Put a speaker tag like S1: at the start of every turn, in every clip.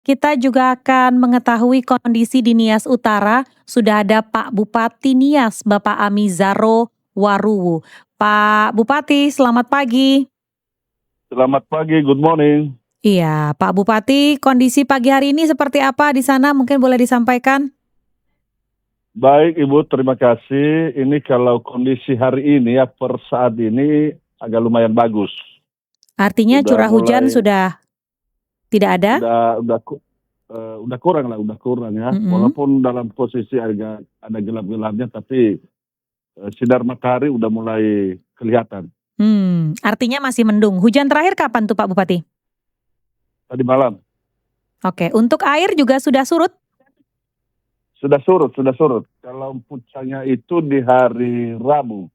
S1: Kita juga akan mengetahui kondisi di Nias Utara. Sudah ada Pak Bupati Nias, Bapak Amizaro Waruwu. Pak Bupati, selamat pagi.
S2: Selamat pagi, good morning.
S1: Iya, Pak Bupati, kondisi pagi hari ini seperti apa di sana? Mungkin boleh disampaikan?
S2: Baik Ibu, terima kasih. Ini kalau kondisi hari ini ya per saat ini agak lumayan bagus.
S1: Artinya
S2: Udah
S1: curah hujan
S2: mulai,
S1: sudah tidak ada?
S2: udah kurang lah, udah kurang ya.
S1: Mhm.
S2: Walaupun dalam posisi agak ada gelap-gelapnya, tapi sinar matahari udah mulai kelihatan.
S1: Artinya masih mendung. Hujan terakhir kapan tuh Pak Bupati?
S2: Tadi malam
S1: Oke, untuk air juga sudah surut?
S2: sudah surut, sudah surut. Kalau puncaknya itu di hari Rabu.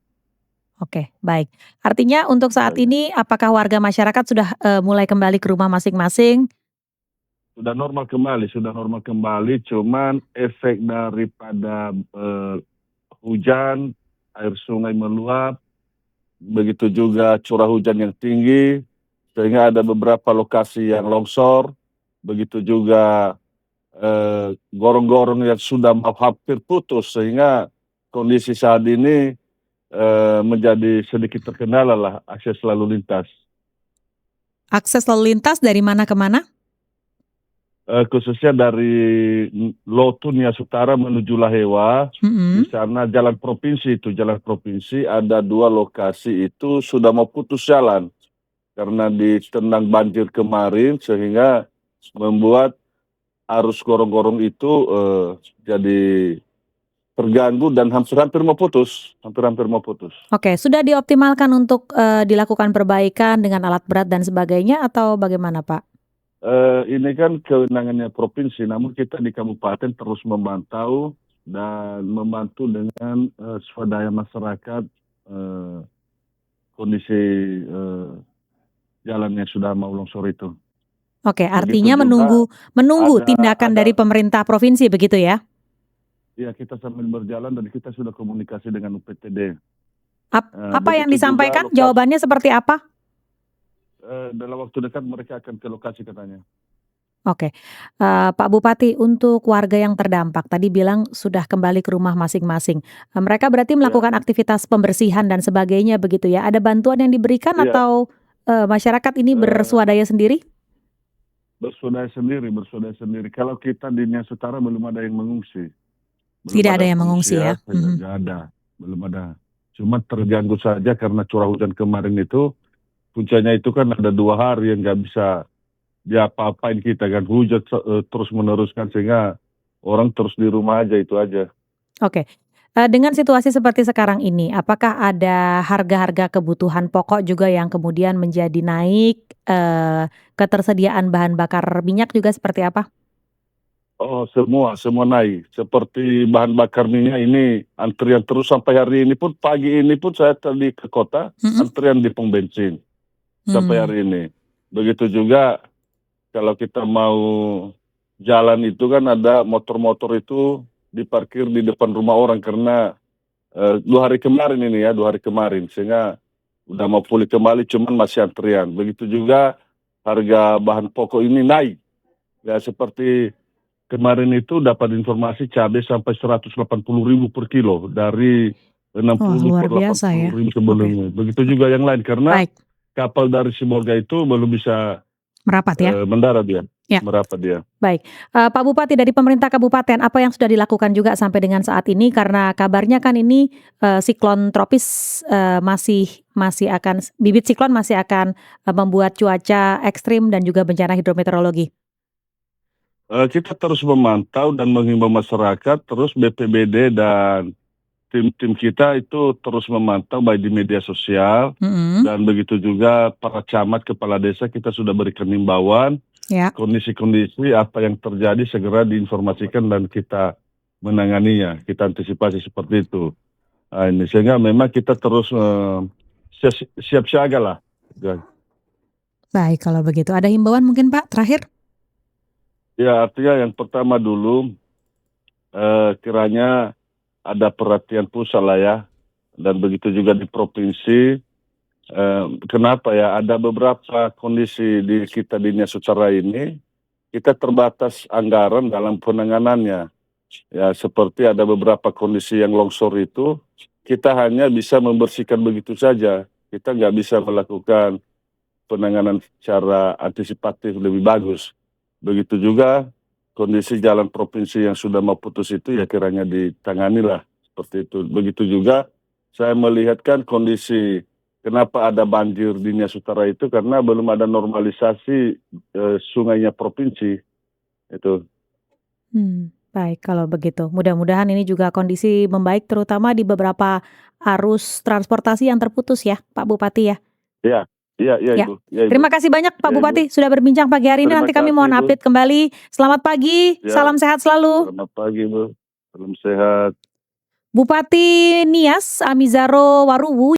S1: Oke, baik. Artinya untuk saat
S2: Ya.
S1: ini apakah warga masyarakat sudah, mulai kembali ke rumah masing-masing?
S2: Sudah normal kembali, cuman efek daripada hujan, air sungai meluap, begitu juga curah hujan yang tinggi, sehingga ada beberapa lokasi yang longsor, begitu juga gorong-gorong yang sudah hampir putus, sehingga kondisi saat ini menjadi sedikit terkendala lah akses lalu lintas.
S1: Akses lalu lintas dari mana ke mana?
S2: Khususnya dari Lotu Nias Utara menuju Lahewa, di
S1: Mhm.
S2: sana jalan provinsi ada 2 lokasi itu sudah mau putus jalan, karena ditendang banjir kemarin sehingga membuat arus gorong-gorong itu, jadi terganggu dan hampir-hampir mau putus,
S1: Oke, sudah dioptimalkan untuk, dilakukan perbaikan dengan alat berat dan sebagainya atau bagaimana, Pak?
S2: Ini kan kewenangannya provinsi, namun kita di kabupaten terus memantau dan membantu dengan, swadaya masyarakat, eee, kondisi, jalan yang sudah mau longsor itu.
S1: Oke,
S2: Begitu
S1: artinya
S2: juga
S1: menunggu tindakan
S2: ada
S1: dari pemerintah provinsi begitu ya?
S2: ya kita sambil berjalan dan kita sudah komunikasi dengan UPTD.
S1: Apa yang
S2: Begitu juga
S1: disampaikan? Jawabannya seperti apa?
S2: dalam waktu dekat mereka akan ke lokasi katanya.
S1: Oke, Pak Bupati, untuk warga yang terdampak tadi bilang sudah kembali ke rumah masing-masing. Mereka berarti
S2: Ya,
S1: melakukan aktivitas pembersihan dan sebagainya begitu ya? Ada bantuan yang diberikan
S2: iya,
S1: atau, masyarakat ini
S2: eee,
S1: bersuadaya sendiri?
S2: bersuadaya sendiri. Kalau kita di Nias Utara belum ada yang mengungsi, belum
S1: Tidak ada
S2: ada
S1: yang mengungsi ya?
S2: pengungsian,
S1: Mhm.
S2: nggak ada, belum ada. Cuma terganggu saja karena curah hujan kemarin itu, puncaknya itu kan ada 2 hari yang nggak bisa diapa-apain kita kan, hujan terus menerus kan, sehingga orang terus di rumah aja, itu aja.
S1: Oke, dengan situasi seperti sekarang ini, apakah ada harga-harga kebutuhan pokok juga yang kemudian menjadi naik, ketersediaan bahan bakar minyak juga seperti apa?
S2: Oh, semua naik. Seperti bahan bakar minyak ini antrian terus sampai hari ini pun, pagi ini pun saya tadi ke kota,
S1: Mhm.
S2: antrian di pom bensin sampai
S1: Mmm.
S2: hari ini. Begitu juga kalau kita mau jalan itu kan ada motor-motor itu diparkir di depan rumah orang karena 2 hari kemarin ini ya, 2 hari kemarin, sehingga udah mau pulih kembali cuman masih antrian. Begitu juga harga bahan pokok ini naik, ya seperti kemarin itu dapat informasi cabai sampai 180.000 per kilo dari
S1: Wah,
S2: 60
S1: luar
S2: per
S1: biasa ya.
S2: 80.000
S1: Oke,
S2: sebelumnya. Begitu juga yang lain karena
S1: baik,
S2: kapal dari Sibolga itu belum bisa
S1: merapat ya?
S2: mendarat dia,
S1: Ya,
S2: merapat dia.
S1: baik. Pak Bupati, dari pemerintah kabupaten, apa yang sudah dilakukan juga sampai dengan saat ini? Karena kabarnya kan ini, siklon tropis, masih masih akan bibit siklon masih akan, membuat cuaca ekstrim dan juga bencana hidrometeorologi.
S2: Kita terus memantau dan menghimbau masyarakat, terus BPBD dan tim-tim kita itu terus memantau baik di media sosial
S1: Mhm.
S2: dan begitu juga para camat, kepala desa kita sudah berikan himbauan,
S1: Ya.
S2: kondisi-kondisi apa yang terjadi segera diinformasikan dan kita menanganinya, kita antisipasi seperti itu. Ini sehingga memang kita terus, siap siaga lah.
S1: Baik kalau begitu. Ada himbauan mungkin Pak, terakhir?
S2: Ya artinya yang pertama dulu, kiranya ada perhatian pusat lah ya, dan begitu juga di provinsi. Kenapa ya, ada beberapa kondisi di kita di Nias Utara ini, kita terbatas anggaran dalam penanganannya. Ya, seperti ada beberapa kondisi yang longsor itu, kita hanya bisa membersihkan begitu saja. Kita nggak bisa melakukan penanganan secara antisipatif lebih bagus. Begitu juga kondisi jalan provinsi yang sudah mau putus itu ya kiranya ditangani lah seperti itu. Begitu juga saya melihat kan kondisi kenapa ada banjir di Nias Utara itu karena belum ada normalisasi sungainya provinsi itu.
S1: Baik kalau begitu. Mudah-mudahan ini juga kondisi membaik terutama di beberapa arus transportasi yang terputus ya, Pak Bupati ya?
S2: Iya, iya, iya
S1: Ya.
S2: Ibu. Iya, Ibu.
S1: Terima kasih banyak Pak
S2: Iya, Ibu.
S1: Bupati sudah berbincang pagi hari ini.
S2: Terima
S1: Nanti kami
S2: kasih,
S1: mohon
S2: Bu.
S1: update kembali. Selamat pagi,
S2: Ya.
S1: salam sehat selalu.
S2: Selamat pagi, Bu. Salam sehat.
S1: Bupati Nias Amizaro Waruwu